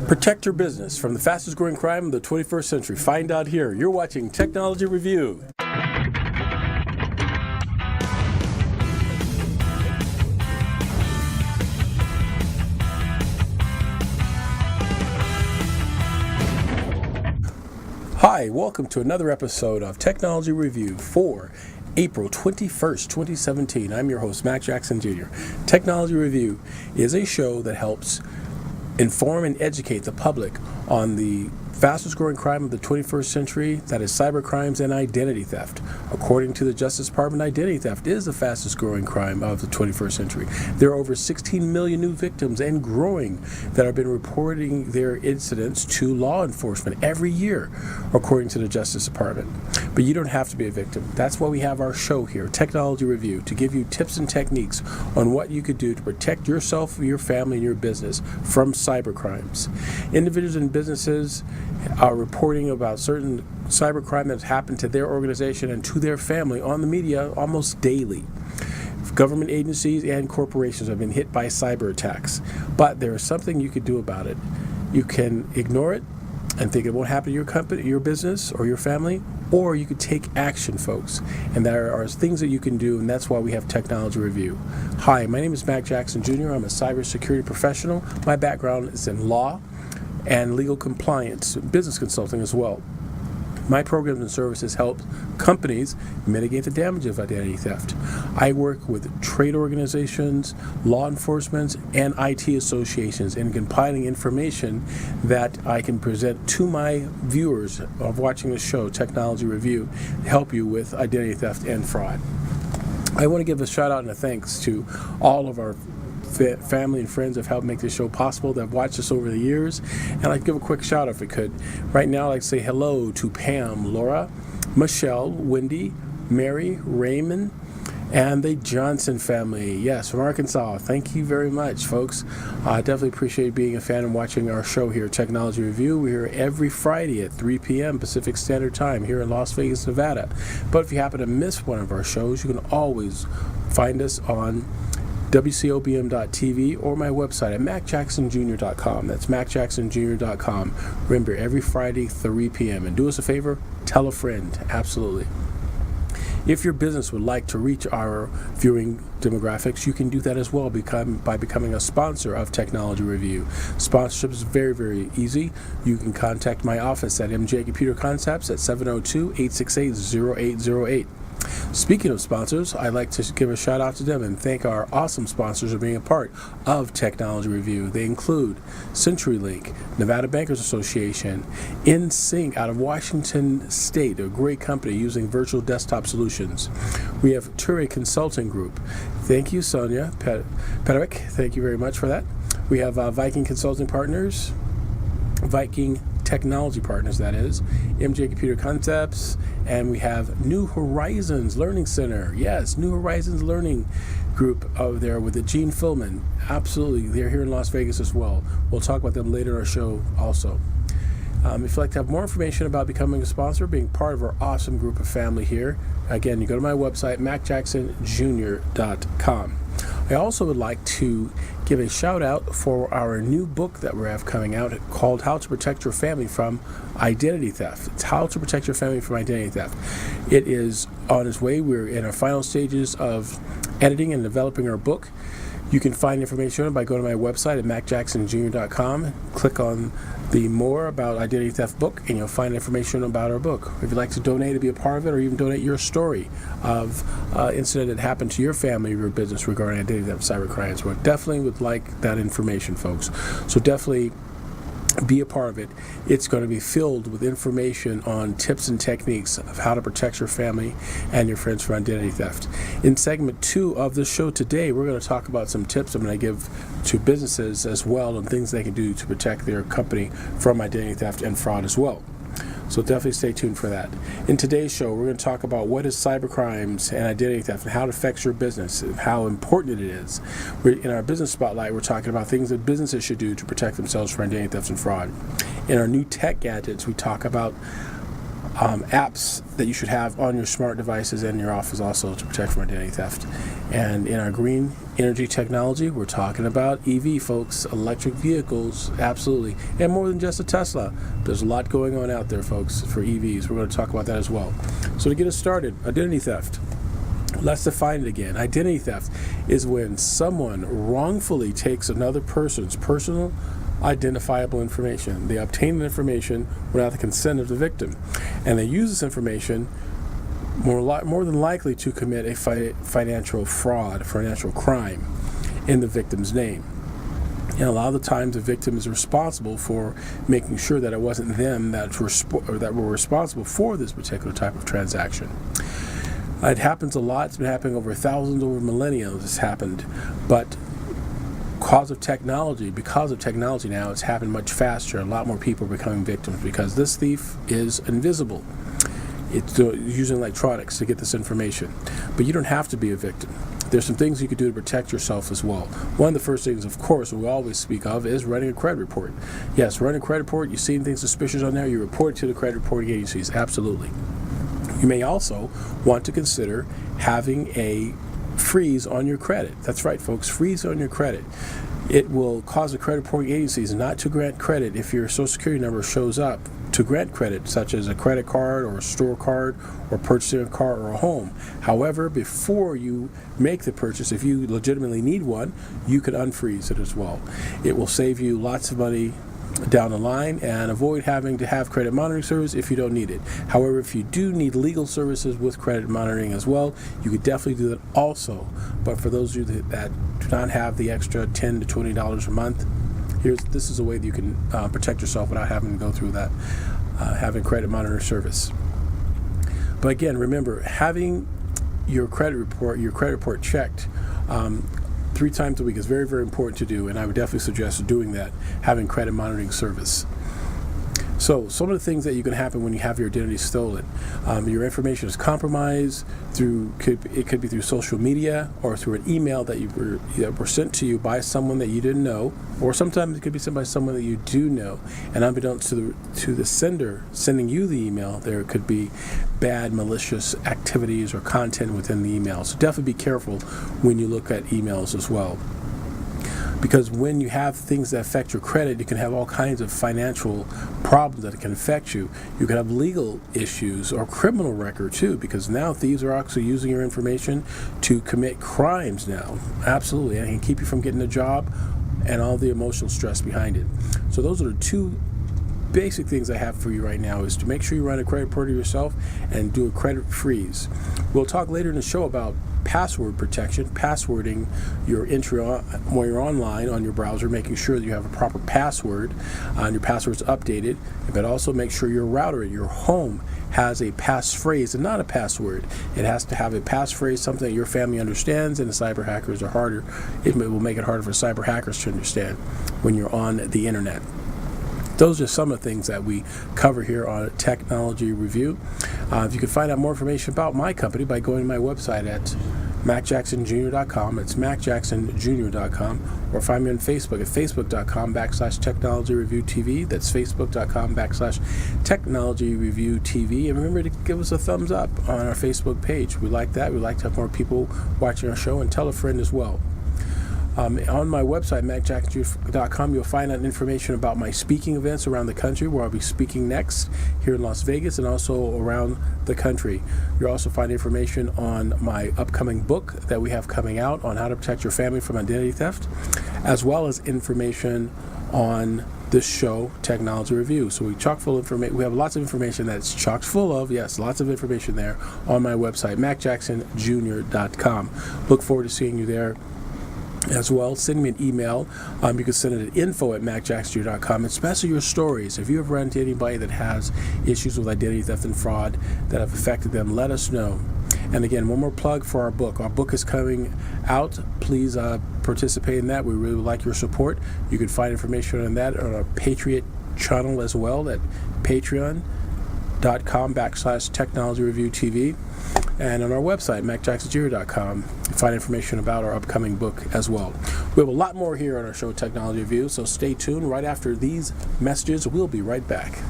Protect your business from the fastest growing crime of the 21st century. Find out here. You're watching Technology Review. Hi, welcome to another episode of Technology Review for April 21st, 2017. I'm your host, Mac Jackson Jr. Technology Review is a show that helps inform and educate the public on the fastest growing crime of the 21st century, that is cyber crimes and identity theft. According to the Justice Department, identity theft is the fastest growing crime of the 21st century. There are over 16 million new victims and growing that have been reporting their incidents to law enforcement every year, according to the Justice Department. But you don't have to be a victim. That's why we have our show here, Technology Review, to give you tips and techniques on what you could do to protect yourself, your family, and your business from cyber crimes. Individuals and businesses are reporting about certain cybercrime that's happened to their organization and to their family on the media almost daily. Government agencies and corporations have been hit by cyber attacks, but there is something you could do about it. You can ignore it and think it won't happen to your company, your business, or your family, or you could take action, folks. And there are things that you can do, and that's why we have Technology Review. Hi, my name is Mac Jackson Jr. I'm a cybersecurity professional. My background is in law and legal compliance, business consulting as well. My programs and services help companies mitigate the damage of identity theft. I work with trade organizations, law enforcement, and IT associations in compiling information that I can present to my viewers of watching the show, Technology Review, to help you with identity theft and fraud. I want to give a shout out and a thanks to all of our family and friends that have helped make this show possible, that have watched us over the years. And I'd like to give a quick shout out if we could. Right now, I'd like to say hello to Pam, Laura, Michelle, Wendy, Mary, Raymond, and the Johnson family. Yes, from Arkansas. Thank you very much, folks. I definitely appreciate being a fan and watching our show here, Technology Review. We're here every Friday at 3 p.m. Pacific Standard Time here in Las Vegas, Nevada. But if you happen to miss one of our shows, you can always find us on WCOBM.TV or my website at MacJacksonJr.com. That's MacJacksonJr.com. Remember, every Friday, 3 p.m. And do us a favor, tell a friend. Absolutely. If your business would like to reach our viewing demographics, you can do that as well by becoming a sponsor of Technology Review. Sponsorship is very, very easy. You can contact my office at MJ Computer Concepts at 702-868-0808. Speaking of sponsors, I'd like to give a shout out to them and thank our awesome sponsors for being a part of Technology Review. They include CenturyLink, Nevada Bankers Association, InSync out of Washington State, a great company using virtual desktop solutions. We have Ture Consulting Group. Thank you, Sonia Pedovic. Thank you very much for that. We have Viking Consulting Partners, Viking Technology Partners, that is, MJ Computer Concepts, and we have New Horizons Learning Center. Yes, New Horizons Learning Group over there with the Gene Philman. Absolutely, they're here in Las Vegas as well. We'll talk about them later in our show also. If you'd like to have more information about becoming a sponsor, being part of our awesome group of family here, again, you go to my website, MacJacksonJr.com. I also would like to give a shout out for our new book that we have coming out called How to Protect Your Family from Identity Theft. It's How to Protect Your Family from Identity Theft. It is on its way. We're in our final stages of editing and developing our book. You can find information by going to my website at MacJacksonJr.com. Click on the More About Identity Theft book, and you'll find information about our book. If you'd like to donate to be a part of it, or even donate your story of incident that happened to your family or your business regarding identity theft, cyber crimes, we definitely would like that information, folks. So definitely be a part of it. It's going to be filled with information on tips and techniques of how to protect your family and your friends from identity theft. In segment 2 of the show today, we're going to talk about some tips I'm going to give to businesses as well, and things they can do to protect their company from identity theft and fraud as well. So definitely stay tuned for that. In today's show, we're going to talk about what is cybercrimes and identity theft and how it affects your business and how important it is. In our business spotlight, we're talking about things that businesses should do to protect themselves from identity theft and fraud. In our new tech gadgets, we talk about apps that you should have on your smart devices and your office also to protect from identity theft. And in our green energy technology. We're talking about EV, folks, electric vehicles, absolutely. And more than just a Tesla. There's a lot going on out there, folks, for EVs. We're going to talk about that as well. So to get us started, identity theft. Let's define it again. Identity theft is when someone wrongfully takes another person's personal identifiable information. They obtain the information without the consent of the victim, and they use this information more than likely to commit a financial fraud, financial crime in the victim's name. And a lot of the times the victim is responsible for making sure that it wasn't them that were responsible for this particular type of transaction. It happens a lot. It's been happening over thousands, over millennia. It's happened, but because of technology now, it's happened much faster. A lot more people are becoming victims because this thief is invisible. It's using electronics to get this information. But you don't have to be a victim. There's some things you could do to protect yourself as well. One of the first things, of course, we always speak of is running a credit report. Yes, running a credit report, you see anything suspicious on there, you report it to the credit reporting agencies. Absolutely. You may also want to consider having a freeze on your credit. That's right, folks, freeze on your credit. It will cause the credit reporting agencies not to grant credit if your Social Security number shows up to grant credit, such as a credit card or a store card or purchasing a car or a home. However, before you make the purchase, if you legitimately need one, you could unfreeze it as well. It will save you lots of money down the line and avoid having to have credit monitoring service if you don't need it. However, if you do need legal services with credit monitoring as well, you could definitely do that also. But for those of you that do not have the extra $10 to $20 a month, this is a way that you can protect yourself without having to go through that, having credit monitoring service. But again, remember, having your credit report checked 3 times a week is very, very important to do, and I would definitely suggest doing that, having credit monitoring service. So some of the things that you can happen when you have your identity stolen, your information is compromised it could be through social media or through an email that were sent to you by someone that you didn't know, or sometimes it could be sent by someone that you do know, and unbeknownst to the sender sending you the email, there could be bad malicious activities or content within the email. So definitely be careful when you look at emails as well. Because when you have things that affect your credit, you can have all kinds of financial problems that can affect you. You can have legal issues or criminal record too, because now thieves are actually using your information to commit crimes now. Absolutely, and it can keep you from getting a job and all the emotional stress behind it. So those are the 2 basic things I have for you right now, is to make sure you run a credit report yourself and do a credit freeze. We'll talk later in the show about password protection, passwording your entry when you're online on your browser, making sure that you have a proper password and your password's updated, but also make sure your router at your home has a passphrase and not a password. It has to have a passphrase, something that your family understands, and the cyber hackers are harder. It will make it harder for cyber hackers to understand when you're on the internet. Those are some of the things that we cover here on Technology Review. If you can find out more information about my company by going to my website at macjacksonjr.com. It's macjacksonjr.com. Or find me on Facebook at facebook.com/Technology Review TV. That's facebook.com/Technology Review TV. And remember to give us a thumbs up on our Facebook page. We like that. We like to have more people watching our show, and tell a friend as well. On my website, macjacksonjr.com, you'll find out information about my speaking events around the country, where I'll be speaking next here in Las Vegas and also around the country. You'll also find information on my upcoming book that we have coming out on how to protect your family from identity theft, as well as information on this show, Technology Review. So we have lots of information that's chock full of, yes, lots of information there on my website, macjacksonjr.com. Look forward to seeing you there as well. Send me an email. You can send it at info@macjacksonjr.com, especially your stories. If you have run into anybody that has issues with identity theft and fraud that have affected them, let us know. And again, one more plug for our book. Our book is coming out. Please participate in that. We really would like your support. You can find information on that on our Patriot channel as well at patreon.com/Technology Review TV. And on our website, macjacksonjr.com, find information about our upcoming book as well. We have a lot more here on our show, Technology Review, so stay tuned. Right after these messages, we'll be right back.